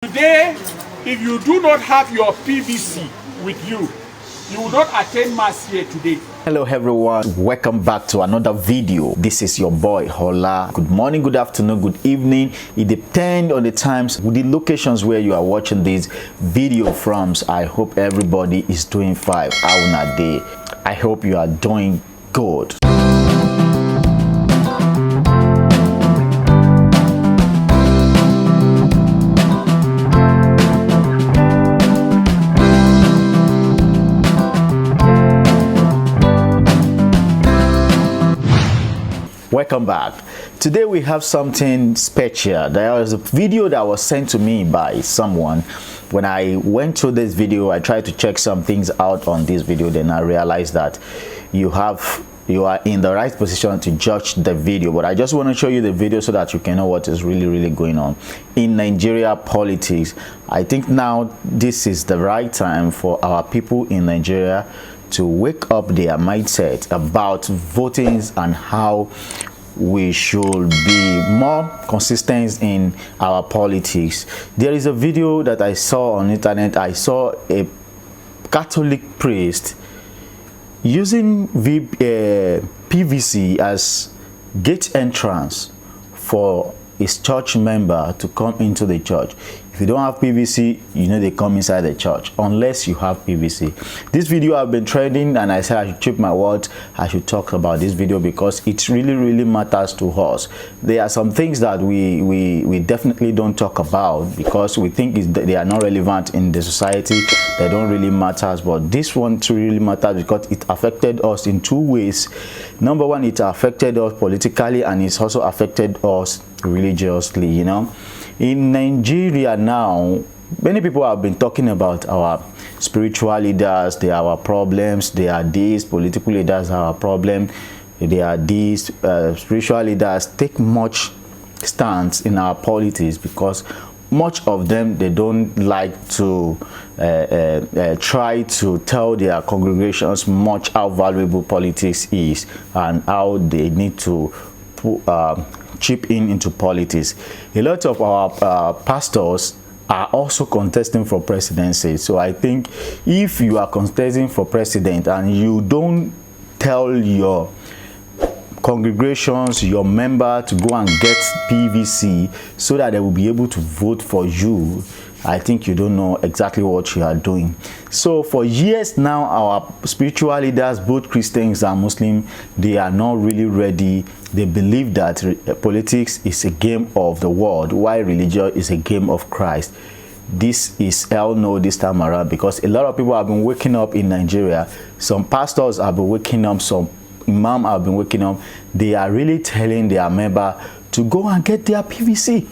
Today, if you do not have your PVC with you, you will not attend mass here today. Hello everyone, welcome back to another video. This is your boy Hola. Good morning, good afternoon, good evening. It depends on the times, the locations where you are watching this video from. I hope everybody is doing fine. How na day? I hope you are doing good. Welcome back. Today we have something special. There was a video that was sent to me by someone. When I went through this video, I tried to check some things out on this video. Then I realized that you are in the right position to judge the video. But I just want to show you the video so that you can know what is really going on in Nigeria politics. I think now this is the right time for our people in Nigeria to wake up their mindset about voting and how we should be more consistent in our politics. There is a video that I saw on internet. I saw a Catholic priest using PVC as gate entrance for his church member to come into the church. If you don't have PVC, you know they come inside the church unless you have PVC. This video have been trending, and I said I should check my words. I should talk about this video because it really matters to us. There are some things that we definitely don't talk about because we think they are not relevant in the society. They don't really matter, but this one really matters because it affected us in two ways. Number one, it affected us politically, and it's also affected us religiously. You know, in Nigeria now, many people have been talking about our spiritual leaders. They are our problems. They are these political leaders are our problem. They are these spiritual leaders take much stance in our politics because much of them, they don't like to try to tell their congregations much how valuable politics is and how they need to chip into politics. A lot of our pastors are also contesting for presidency. So I think if you are contesting for president and you don't tell your congregations, your member to go and get PVC so that they will be able to vote for you, I think you don't know exactly what you are doing. So for years now, our spiritual leaders, both Christians and Muslims, they are not really ready. They believe that politics is a game of the world, while religion is a game of Christ. This is hell no this time around because a lot of people have been waking up in Nigeria. Some pastors have been waking up, some imam have been waking up. They are really telling their member to go and get their PVC.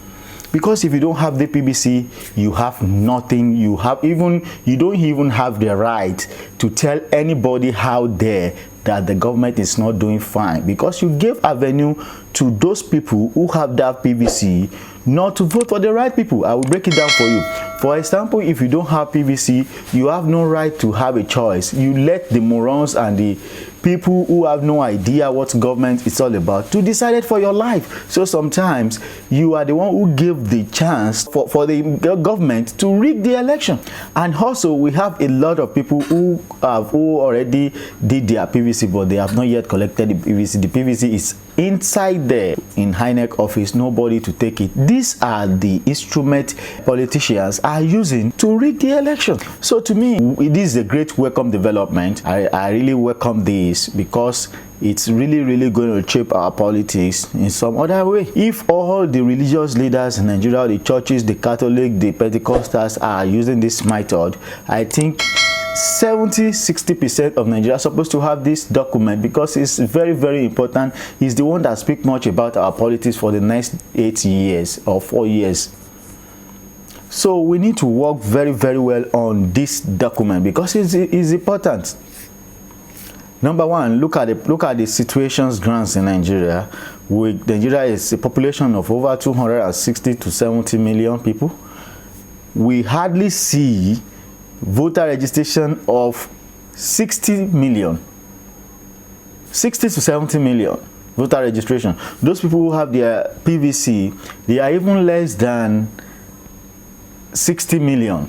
Because if you don't have the PVC, you have nothing. You don't even have the right to tell anybody out there that the government is not doing fine, because you gave avenue to those people who have that PVC not to vote for the right people. I will break it down for you. For example, if you don't have PVC, you have no right to have a choice. You let the morons and the people who have no idea what government is all about to decide it for your life. So sometimes you are the one who give the chance for the government to rig the election. And also we have a lot of people who already did their PVC, but they have not yet collected the PVC. The PVC is inside there in INEC office, nobody to take it. These are the instruments politicians are using to rig the election. So to me, it is a great welcome development. I really welcome this because it's really going to shape our politics in some other way. If all the religious leaders in Nigeria, the churches, the Catholic, the Pentecostals are using this method, I think 70-60% of Nigeria are supposed to have this document because it's very important. It's the one that speaks much about our politics for the next 8 years or 4 years. So we need to work very well on this document because it's important. Number one, look at the situations grants in Nigeria. Nigeria is a population of over 260 to 70 million people. We hardly see voter registration of 60 million, 60 to 70 million voter registration. Those people who have their PVC, they are even less than 60 million.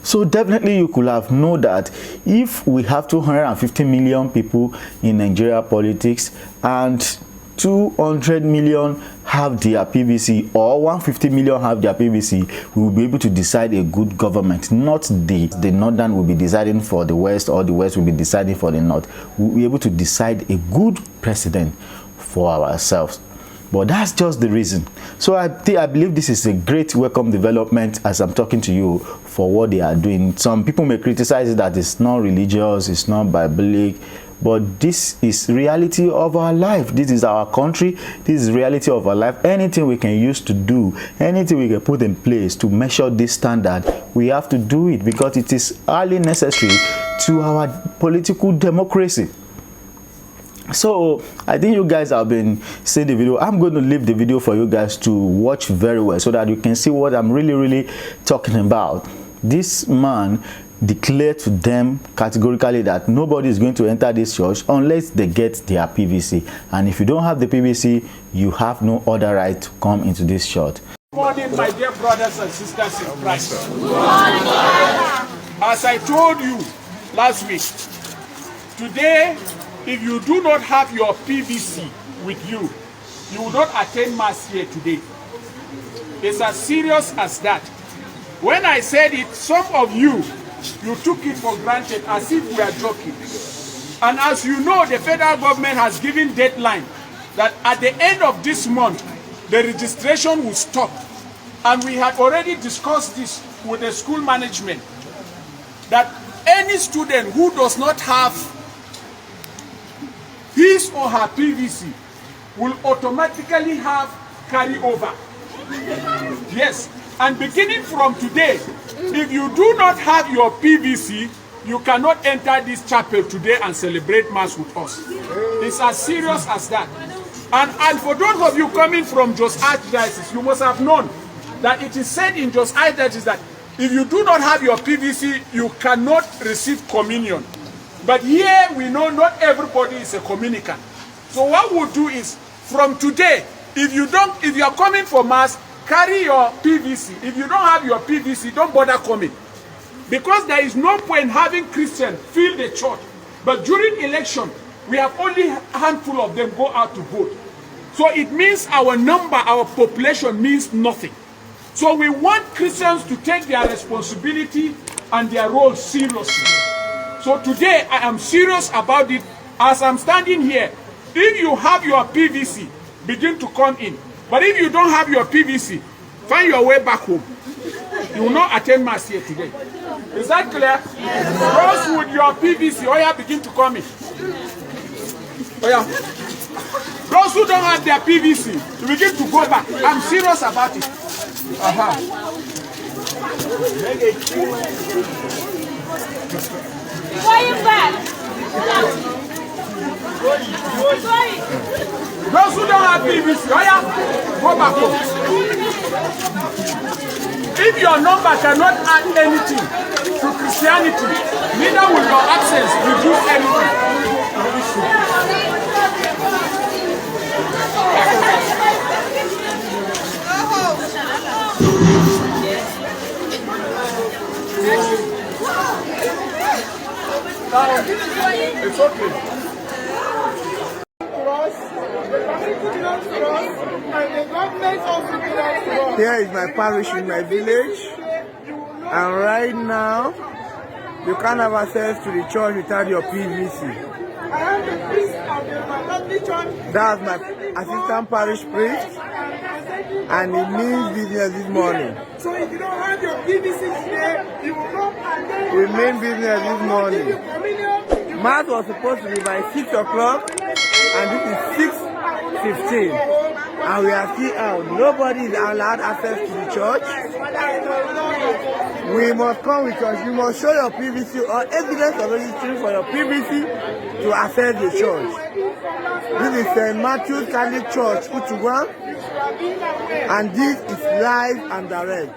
So definitely you could have known that if we have 250 million people in Nigeria politics and 200 million have their PVC or 150 million have their PVC, we will be able to decide a good government. Not the northern will be deciding for the west or the west will be deciding for the north. We will be able to decide a good president for ourselves. But that's just the reason. So I believe this is a great welcome development as I'm talking to you for what they are doing. Some people may criticize it that it's not religious, it's not biblic, but this is reality of our life. This is our country. This is reality of our life. Anything we can use to do, anything we can put in place to measure this standard, we have to do it because it is highly necessary to our political democracy. So I think you guys have been seeing the video. I'm going to leave the video for you guys to watch very well so that you can see what I'm really talking about. This man declared to them categorically that nobody is going to enter this church unless they get their PVC, and if you don't have the PVC, you have no other right to come into this church. Good morning, my dear brothers and sisters in Christ. As I told you last week, today, if you do not have your PVC with you, you will not attend mass here today. It's as serious as that. When I said it, some of you took it for granted as if we are joking. And as you know, the federal government has given deadline that at the end of this month, the registration will stop. And we had already discussed this with the school management, that any student who does not have his or her PVC will automatically have carryover. Yes, and beginning from today, if you do not have your PVC, you cannot enter this chapel today and celebrate Mass with us. It's as serious as that. And for those of you coming from Jos Archdiocese, you must have known that it is said in Jos Archdiocese that if you do not have your PVC, you cannot receive communion. But here we know not everybody is a communicant. So what we'll do is, from today, if you are coming for Mass, carry your PVC. If you don't have your PVC, don't bother coming. Because there is no point having Christians fill the church. But during election, we have only a handful of them go out to vote. So it means our number, our population means nothing. So we want Christians to take their responsibility and their role seriously. So today I am serious about it. As I'm standing here, if you have your PVC, begin to come in. But if you don't have your PVC, find your way back home. You will not attend Mass here today. Is that clear? Yes. Those with your PVC, oh yeah, begin to come in. Oh yeah. Those who don't have their PVC, you begin to go back. I'm serious about it. Going back. Those who don't have PVC, oh yeah, go back home. If your number cannot add anything to Christianity, neither will your absence reduce anything. It's okay. Here is my parish in my village, and right now you can't have access to the church without your PVC. That's my assistant parish priest, and he means business this morning. So if you don't have your PVC today, you will not attend. We mean business this morning. Mass was supposed to be by 6 o'clock, and this is 6:15. And we are still out. Nobody is allowed access to the church. We must come with us. You must show your PVC or evidence of registering for your PVC to access the church. This is St. Matthew's Catholic Church, Utuwa, and this is live and direct.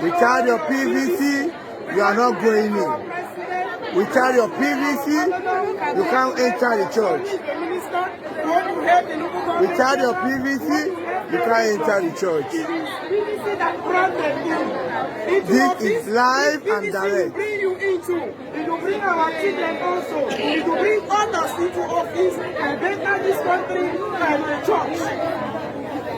Without your PVC, you are not going in. Without your PVC, you can't enter the church. Without your PVC, you can't enter the church. PVC that brought them into This is live and direct. Will bring you into. It will bring our children also. It will bring others into office and better this country and the church.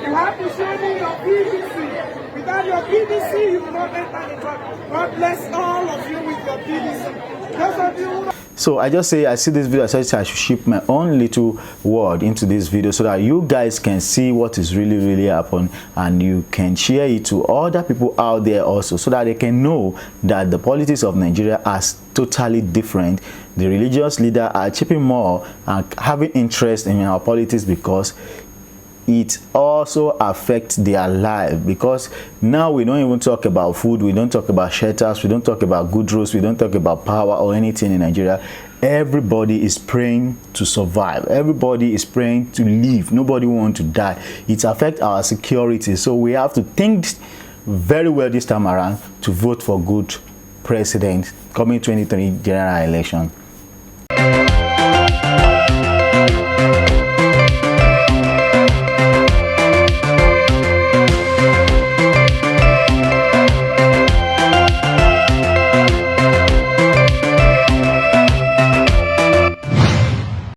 You have to show me your PVC. Without your PVC, you will not enter the church. God bless all of you with your PVC. Those of you who So I just say I see this video, I said I should ship my own little word into this video so that you guys can see what is really happening, and you can share it to other people out there also, so that they can know that the politics of Nigeria are totally different. The religious leaders are chipping more and having interest in our politics because it also affects their life. Because now we don't even talk about food, we don't talk about shelters, we don't talk about good roads, we don't talk about power or anything in Nigeria. Everybody is praying to survive, everybody is praying to live, nobody wants to die. It affects our security, so we have to think very well this time around to vote for good president coming 2023 general election.